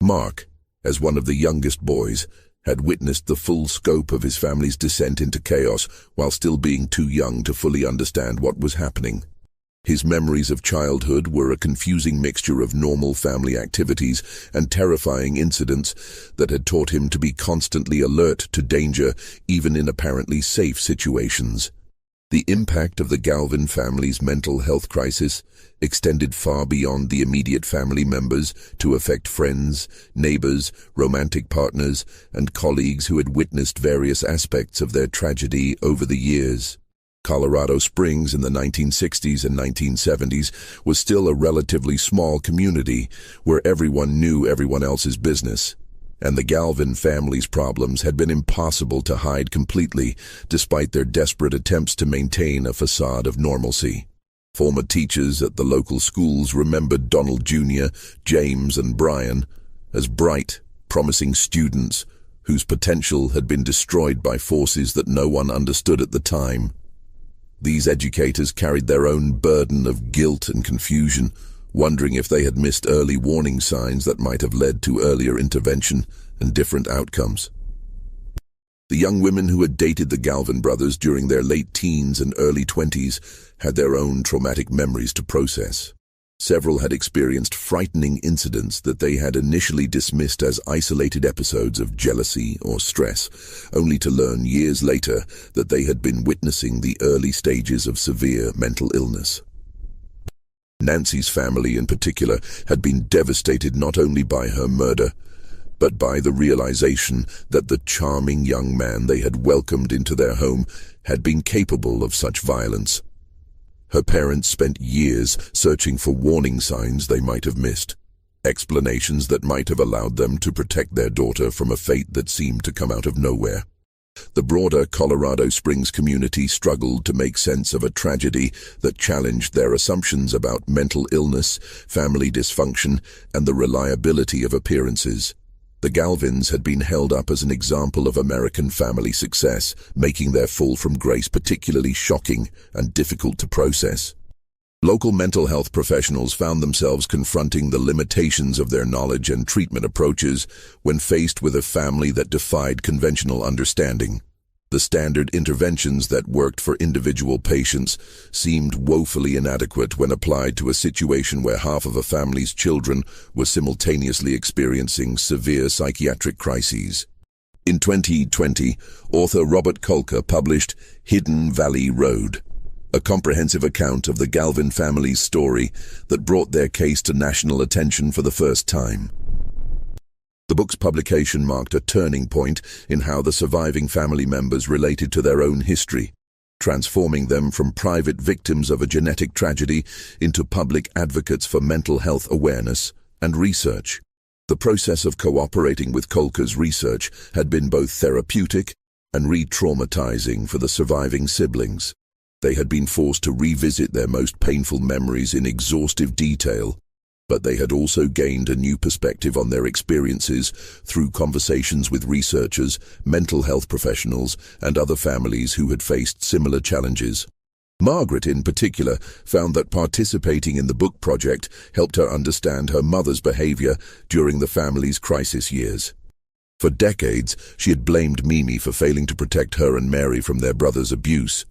Mark, as one of the youngest boys, had witnessed the full scope of his family's descent into chaos while still being too young to fully understand what was happening. His memories of childhood were a confusing mixture of normal family activities and terrifying incidents that had taught him to be constantly alert to danger, even in apparently safe situations. The impact of the Galvin family's mental health crisis extended far beyond the immediate family members to affect friends, neighbors, romantic partners, and colleagues who had witnessed various aspects of their tragedy over the years. Colorado Springs in the 1960s and 1970s was still a relatively small community where everyone knew everyone else's business, and the Galvin family's problems had been impossible to hide completely despite their desperate attempts to maintain a facade of normalcy. Former teachers at the local schools remembered Donald Jr., James, and Brian as bright, promising students whose potential had been destroyed by forces that no one understood at the time. These educators carried their own burden of guilt and confusion, wondering if they had missed early warning signs that might have led to earlier intervention and different outcomes. The young women who had dated the Galvin brothers during their late teens and early 20s had their own traumatic memories to process. Several had experienced frightening incidents that they had initially dismissed as isolated episodes of jealousy or stress, only to learn years later that they had been witnessing the early stages of severe mental illness. Nancy's family in particular had been devastated not only by her murder, but by the realization that the charming young man they had welcomed into their home had been capable of such violence. Her parents spent years searching for warning signs they might have missed, explanations that might have allowed them to protect their daughter from a fate that seemed to come out of nowhere. The broader Colorado Springs community struggled to make sense of a tragedy that challenged their assumptions about mental illness, family dysfunction, and the reliability of appearances. The Galvins had been held up as an example of American family success, making their fall from grace particularly shocking and difficult to process. Local mental health professionals found themselves confronting the limitations of their knowledge and treatment approaches when faced with a family that defied conventional understanding. The standard interventions that worked for individual patients seemed woefully inadequate when applied to a situation where half of a family's children were simultaneously experiencing severe psychiatric crises. In 2020, author Robert Kolker published Hidden Valley Road, a comprehensive account of the Galvin family's story that brought their case to national attention for the first time. The book's publication marked a turning point in how the surviving family members related to their own history, transforming them from private victims of a genetic tragedy into public advocates for mental health awareness and research. The process of cooperating with Kolker's research had been both therapeutic and re-traumatizing for the surviving siblings. They had been forced to revisit their most painful memories in exhaustive detail, but they had also gained a new perspective on their experiences through conversations with researchers, mental health professionals, and other families who had faced similar challenges. Margaret, in particular, found that participating in the book project helped her understand her mother's behavior during the family's crisis years. For decades, she had blamed Mimi for failing to protect her and Mary from their brother's abuse.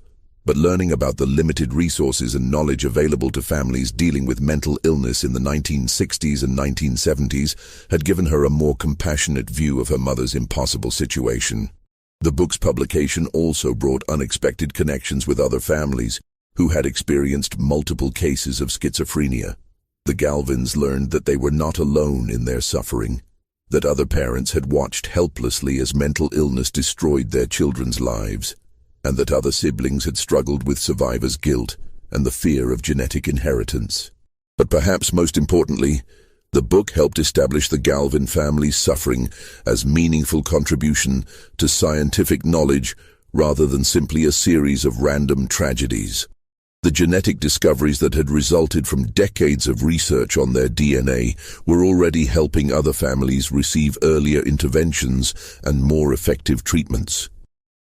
But learning about the limited resources and knowledge available to families dealing with mental illness in the 1960s and 1970s had given her a more compassionate view of her mother's impossible situation. The book's publication also brought unexpected connections with other families who had experienced multiple cases of schizophrenia. The Galvins learned that they were not alone in their suffering, that other parents had watched helplessly as mental illness destroyed their children's lives, and that other siblings had struggled with survivor's guilt and the fear of genetic inheritance. But perhaps most importantly, the book helped establish the Galvin family's suffering as meaningful contribution to scientific knowledge rather than simply a series of random tragedies. The genetic discoveries that had resulted from decades of research on their DNA were already helping other families receive earlier interventions and more effective treatments.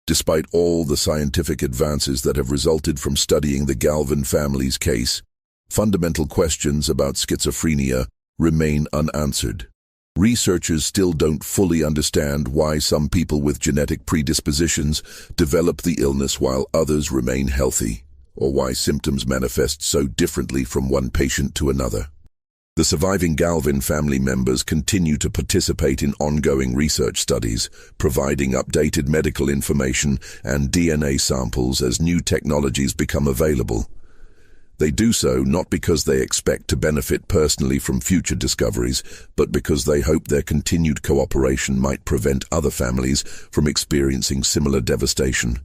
Despite all the scientific advances that have resulted from studying the Galvin family's case, fundamental questions about schizophrenia remain unanswered. Researchers still don't fully understand why some people with genetic predispositions develop the illness while others remain healthy, or why symptoms manifest so differently from one patient to another. The surviving Galvin family members continue to participate in ongoing research studies, providing updated medical information and DNA samples as new technologies become available. They do so not because they expect to benefit personally from future discoveries, but because they hope their continued cooperation might prevent other families from experiencing similar devastation.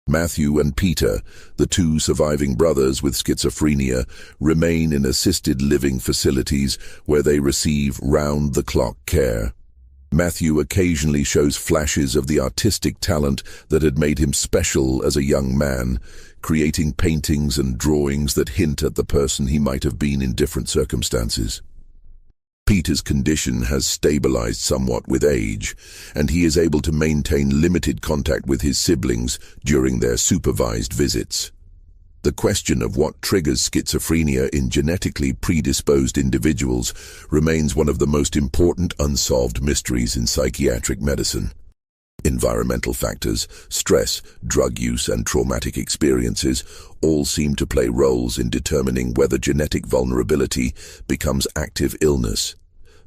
Matthew and Peter, the two surviving brothers with schizophrenia, remain in assisted living facilities where they receive round-the-clock care. Matthew occasionally shows flashes of the artistic talent that had made him special as a young man, creating paintings and drawings that hint at the person he might have been in different circumstances. Peter's condition has stabilized somewhat with age, and he is able to maintain limited contact with his siblings during their supervised visits. The question of what triggers schizophrenia in genetically predisposed individuals remains one of the most important unsolved mysteries in psychiatric medicine. Environmental factors, stress, drug use, and traumatic experiences all seem to play roles in determining whether genetic vulnerability becomes active illness,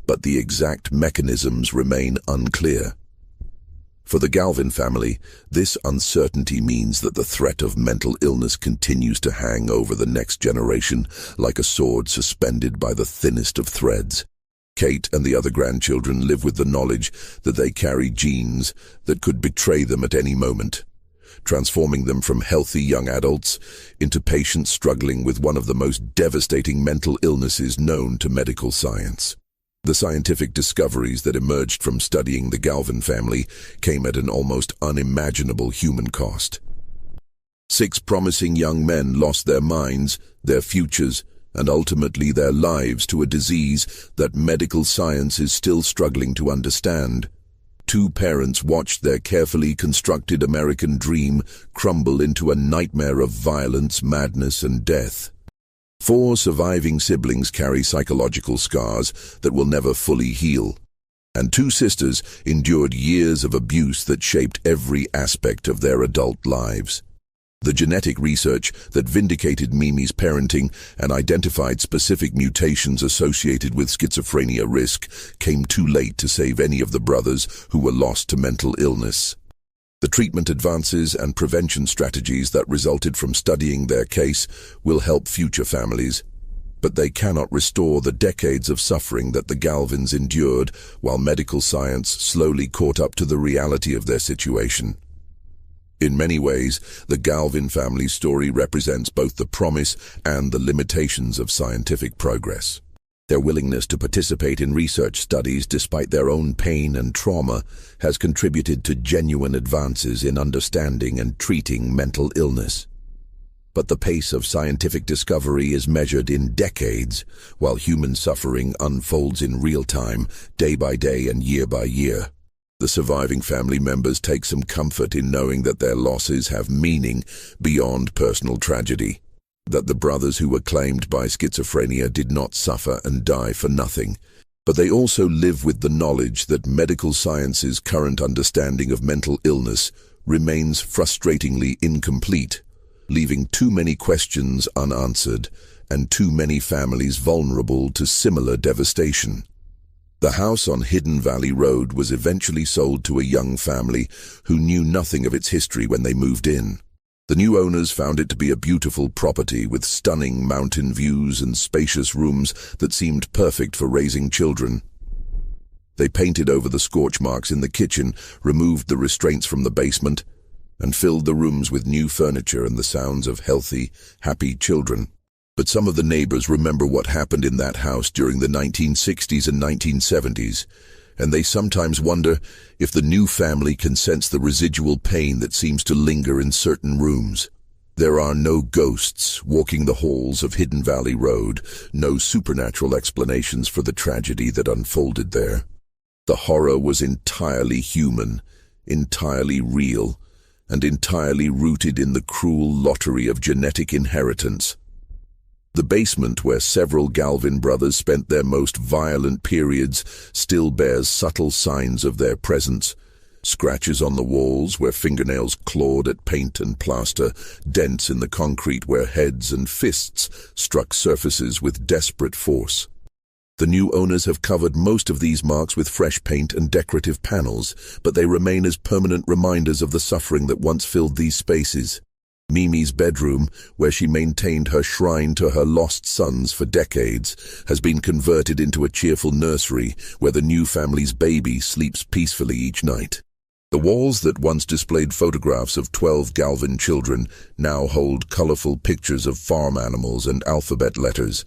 but the exact mechanisms remain unclear. For the Galvin family, this uncertainty means that the threat of mental illness continues to hang over the next generation like a sword suspended by the thinnest of threads. Kate and the other grandchildren live with the knowledge that they carry genes that could betray them at any moment, transforming them from healthy young adults into patients struggling with one of the most devastating mental illnesses known to medical science. The scientific discoveries that emerged from studying the Galvin family came at an almost unimaginable human cost. 6 promising young men lost their minds, their futures, and ultimately their lives to a disease that medical science is still struggling to understand. 2 parents watched their carefully constructed American dream crumble into a nightmare of violence, madness, and death. 4 surviving siblings carry psychological scars that will never fully heal. And 2 sisters endured years of abuse that shaped every aspect of their adult lives. The genetic research that vindicated Mimi's parenting and identified specific mutations associated with schizophrenia risk came too late to save any of the brothers who were lost to mental illness. The treatment advances and prevention strategies that resulted from studying their case will help future families, but they cannot restore the decades of suffering that the Galvins endured while medical science slowly caught up to the reality of their situation. In many ways, the Galvin family story represents both the promise and the limitations of scientific progress. Their willingness to participate in research studies despite their own pain and trauma has contributed to genuine advances in understanding and treating mental illness. But the pace of scientific discovery is measured in decades, while human suffering unfolds in real time, day by day and year by year. The surviving family members take some comfort in knowing that their losses have meaning beyond personal tragedy, that the brothers who were claimed by schizophrenia did not suffer and die for nothing. But they also live with the knowledge that medical science's current understanding of mental illness remains frustratingly incomplete, leaving too many questions unanswered and too many families vulnerable to similar devastation. The house on Hidden Valley Road was eventually sold to a young family who knew nothing of its history when they moved in. The new owners found it to be a beautiful property with stunning mountain views and spacious rooms that seemed perfect for raising children. They painted over the scorch marks in the kitchen, removed the restraints from the basement, and filled the rooms with new furniture and the sounds of healthy, happy children. But some of the neighbors remember what happened in that house during the 1960s and 1970s, and they sometimes wonder if the new family can sense the residual pain that seems to linger in certain rooms. There are no ghosts walking the halls of Hidden Valley Road, no supernatural explanations for the tragedy that unfolded there. The horror was entirely human, entirely real, and entirely rooted in the cruel lottery of genetic inheritance. The basement where several Galvin brothers spent their most violent periods still bears subtle signs of their presence. Scratches on the walls where fingernails clawed at paint and plaster, dents in the concrete where heads and fists struck surfaces with desperate force. The new owners have covered most of these marks with fresh paint and decorative panels, but they remain as permanent reminders of the suffering that once filled these spaces. Mimi's bedroom, where she maintained her shrine to her lost sons for decades, has been converted into a cheerful nursery where the new family's baby sleeps peacefully each night. The walls that once displayed photographs of 12 Galvin children now hold colorful pictures of farm animals and alphabet letters,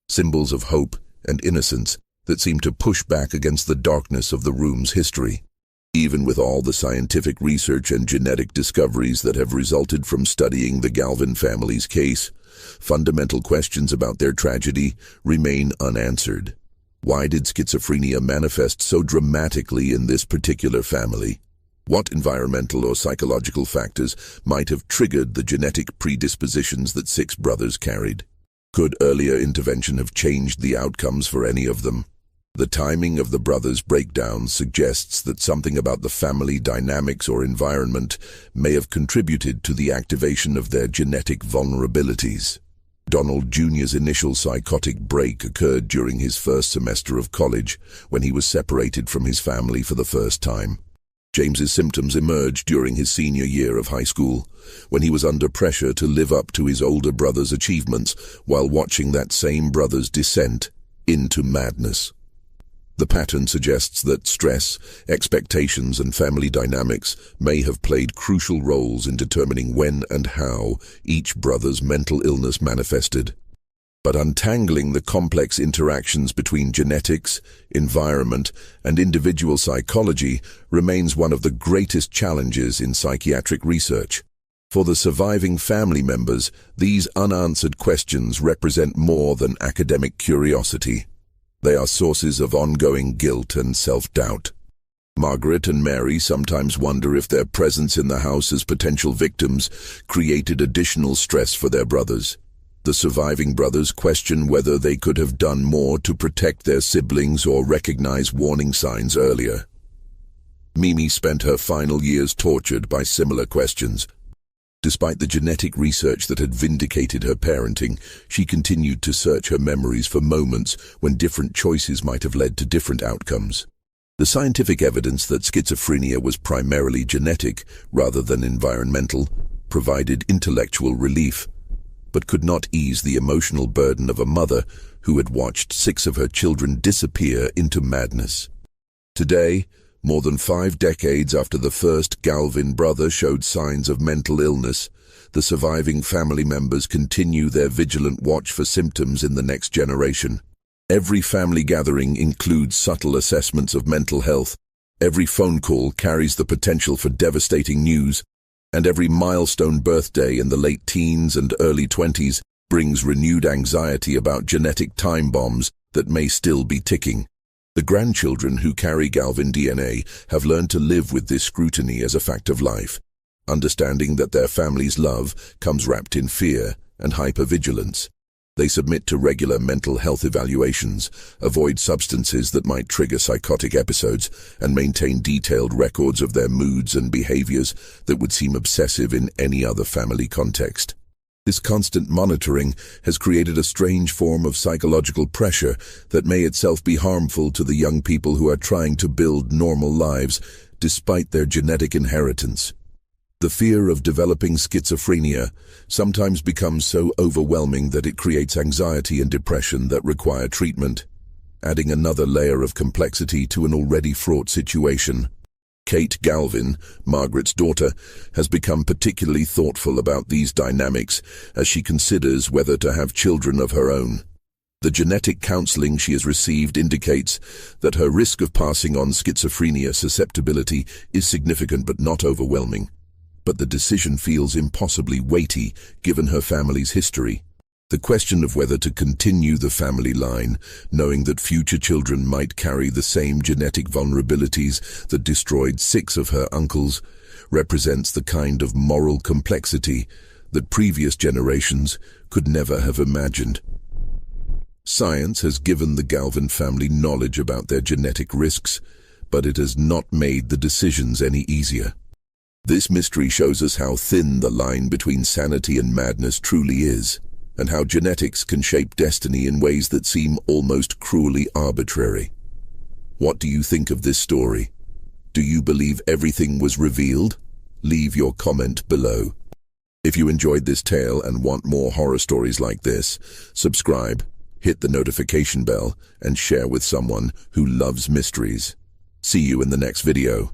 symbols of hope and innocence that seem to push back against the darkness of the room's history. Even with all the scientific research and genetic discoveries that have resulted from studying the Galvin family's case, fundamental questions about their tragedy remain unanswered. Why did schizophrenia manifest so dramatically in this particular family? What environmental or psychological factors might have triggered the genetic predispositions that 6 brothers carried? Could earlier intervention have changed the outcomes for any of them? The timing of the brothers' breakdown suggests that something about the family dynamics or environment may have contributed to the activation of their genetic vulnerabilities. Donald Jr.'s initial psychotic break occurred during his first semester of college, when he was separated from his family for the first time. James's symptoms emerged during his senior year of high school, when he was under pressure to live up to his older brother's achievements while watching that same brother's descent into madness. The pattern suggests that stress, expectations, and family dynamics may have played crucial roles in determining when and how each brother's mental illness manifested. But untangling the complex interactions between genetics, environment, and individual psychology remains one of the greatest challenges in psychiatric research. For the surviving family members, these unanswered questions represent more than academic curiosity. They are sources of ongoing guilt and self-doubt. Margaret and Mary sometimes wonder if their presence in the house as potential victims created additional stress for their brothers. The surviving brothers question whether they could have done more to protect their siblings or recognize warning signs earlier. Mimi spent her final years tortured by similar questions. Despite the genetic research that had vindicated her parenting, she continued to search her memories for moments when different choices might have led to different outcomes. The scientific evidence that schizophrenia was primarily genetic rather than environmental provided intellectual relief, but could not ease the emotional burden of a mother who had watched 6 of her children disappear into madness. Today, more than 5 decades after the first Galvin brother showed signs of mental illness, the surviving family members continue their vigilant watch for symptoms in the next generation. Every family gathering includes subtle assessments of mental health. Every phone call carries the potential for devastating news, and every milestone birthday in the late teens and early 20s brings renewed anxiety about genetic time bombs that may still be ticking. The grandchildren who carry Galvin DNA have learned to live with this scrutiny as a fact of life, understanding that their family's love comes wrapped in fear and hypervigilance. They submit to regular mental health evaluations, avoid substances that might trigger psychotic episodes, and maintain detailed records of their moods and behaviors that would seem obsessive in any other family context. This constant monitoring has created a strange form of psychological pressure that may itself be harmful to the young people who are trying to build normal lives despite their genetic inheritance. The fear of developing schizophrenia sometimes becomes so overwhelming that it creates anxiety and depression that require treatment, adding another layer of complexity to an already fraught situation. Kate Galvin, Margaret's daughter, has become particularly thoughtful about these dynamics as she considers whether to have children of her own. The genetic counseling she has received indicates that her risk of passing on schizophrenia susceptibility is significant but not overwhelming. But the decision feels impossibly weighty given her family's history. The question of whether to continue the family line, knowing that future children might carry the same genetic vulnerabilities that destroyed 6 of her uncles, represents the kind of moral complexity that previous generations could never have imagined. Science has given the Galvin family knowledge about their genetic risks, but it has not made the decisions any easier. This mystery shows us how thin the line between sanity and madness truly is, and how genetics can shape destiny in ways that seem almost cruelly arbitrary. What do you think of this story? Do you believe everything was revealed? Leave your comment below. If you enjoyed this tale and want more horror stories like this, subscribe, hit the notification bell, and share with someone who loves mysteries. See you in the next video.